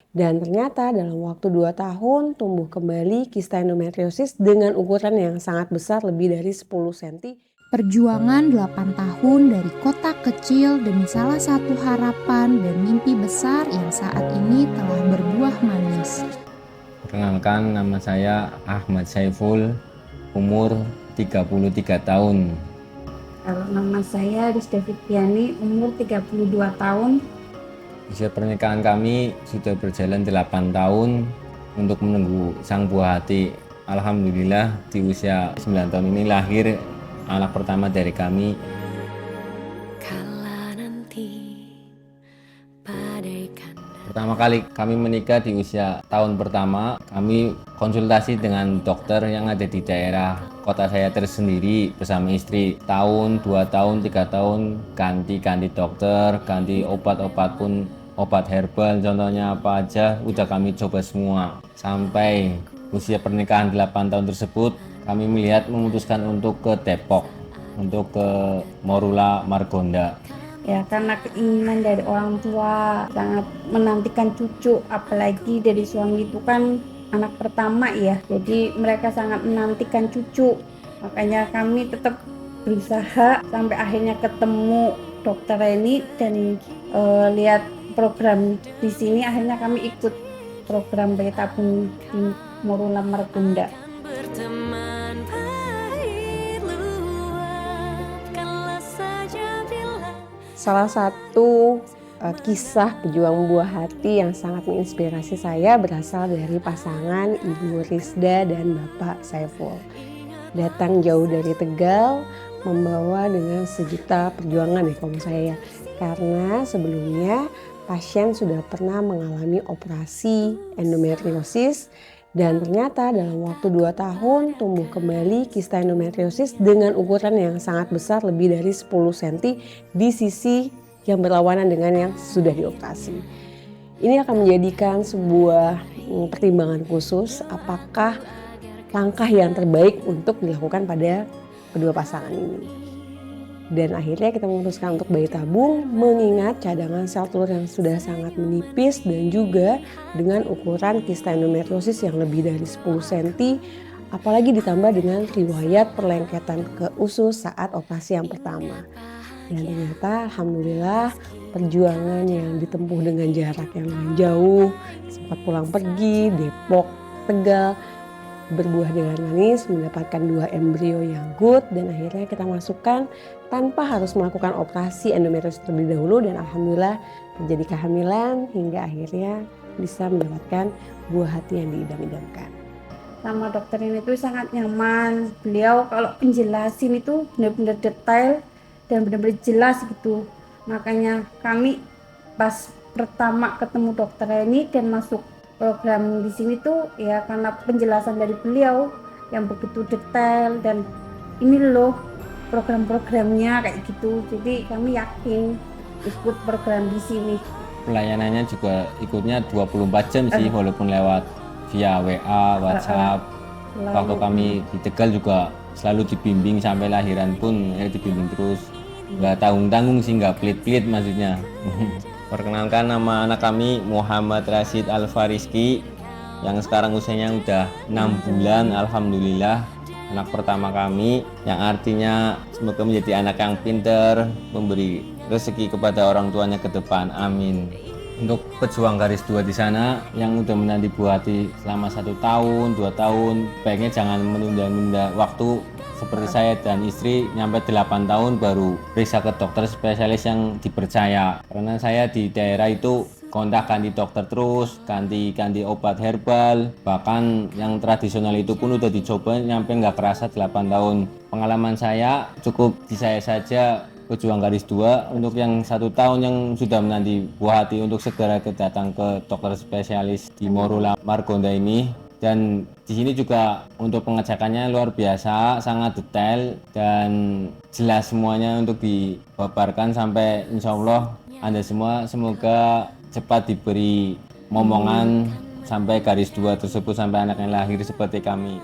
Dan ternyata dalam waktu 2 tahun tumbuh kembali kista endometriosis dengan ukuran yang sangat besar lebih dari 10 cm. Perjuangan 8 tahun dari kota kecil demi salah satu harapan dan mimpi besar yang saat ini telah berbuah manis. Perkenalkan, nama saya Ahmad Saiful, umur 33 tahun. Kalau nama saya Rizda Fitriani, umur 32 tahun. Usia pernikahan kami sudah berjalan 8 tahun untuk menunggu sang buah hati. Alhamdulillah di usia 9 tahun ini lahir anak pertama dari kami. Pertama kali kami menikah di usia tahun pertama, kami konsultasi dengan dokter yang ada di daerah kota saya tersendiri bersama istri. Tahun, 2 tahun, 3 tahun ganti dokter, ganti obat-obat pun obat herbal, contohnya apa aja udah kami coba semua. Sampai usia pernikahan 8 tahun tersebut, kami memutuskan untuk ke Depok, untuk ke Morula Margonda. Ya, karena keinginan dari orang tua, sangat menantikan cucu, apalagi dari suami itu kan anak pertama ya, jadi mereka sangat menantikan cucu. Makanya kami tetap berusaha sampai akhirnya ketemu dokter Reni dan lihat program di sini, akhirnya kami ikut program bayi tabung di Morula Margonda. Salah satu kisah pejuang buah hati yang sangat menginspirasi saya berasal dari pasangan Ibu Rizda dan Bapak Saiful. Datang jauh dari Tegal, membawa dengan sejuta perjuangan ya kalau saya. Karena sebelumnya pasien sudah pernah mengalami operasi endometriosis dan ternyata dalam waktu 2 tahun tumbuh kembali kista endometriosis dengan ukuran yang sangat besar lebih dari 10 cm di sisi yang berlawanan dengan yang sudah dioperasi. Ini akan menjadikan sebuah pertimbangan khusus apakah langkah yang terbaik untuk dilakukan pada kedua pasangan ini. Dan akhirnya kita memutuskan untuk bayi tabung mengingat cadangan sel telur yang sudah sangat menipis dan juga dengan ukuran kista endometriosis yang lebih dari 10 cm, apalagi ditambah dengan riwayat perlengketan ke usus saat operasi yang pertama. Dan ternyata alhamdulillah perjuangan yang ditempuh dengan jarak yang jauh, sempat pulang pergi, Depok, Tegal, berbuah dengan manis, mendapatkan 2 embrio yang good dan akhirnya kita masukkan tanpa harus melakukan operasi endometriosis terlebih dahulu dan alhamdulillah terjadi kehamilan hingga akhirnya bisa mendapatkan buah hati yang diidam-idamkan. Sama dokter ini tuh sangat nyaman, beliau kalau penjelasin itu benar-benar detail dan benar-benar jelas gitu. Makanya kami pas pertama ketemu dokter ini dan masuk program di sini tuh ya karena penjelasan dari beliau yang begitu detail dan ini loh program-programnya kayak gitu. Jadi kami yakin ikut program di sini. Pelayanannya juga ikutnya 24 jam sih, walaupun lewat via WA, WhatsApp. Waktu kami di Tegal juga selalu dibimbing sampai lahiran pun dibimbing terus. Nggak tanggung-tanggung sih, nggak pelit-pelit maksudnya. Perkenalkan, nama anak kami Muhammad Rashid Alfariski yang sekarang usianya udah 6 bulan, alhamdulillah. Anak pertama kami yang artinya semoga menjadi anak yang pinter, memberi rezeki kepada orang tuanya ke depan, amin. Untuk pejuang garis 2 di sana yang udah menanti buah hati selama 1 tahun, 2 tahun, baiknya jangan menunda-nunda waktu. Seperti saya dan istri nyampe 8 tahun baru periksa ke dokter spesialis yang dipercaya. Karena saya di daerah itu kontak ganti dokter terus, ganti obat herbal. Bahkan yang tradisional itu pun udah dicoba nyampe nggak kerasa 8 tahun. Pengalaman saya cukup di saya saja pejuang garis 2. Untuk yang 1 tahun yang sudah menanti buah hati untuk segera datang ke dokter spesialis di Morula Margonda ini. Dan di sini juga untuk pengecekannya luar biasa, sangat detail dan jelas semuanya untuk dipaparkan sampai insya Allah Anda semua semoga cepat diberi momongan sampai garis 2 tersebut sampai anaknya lahir seperti kami.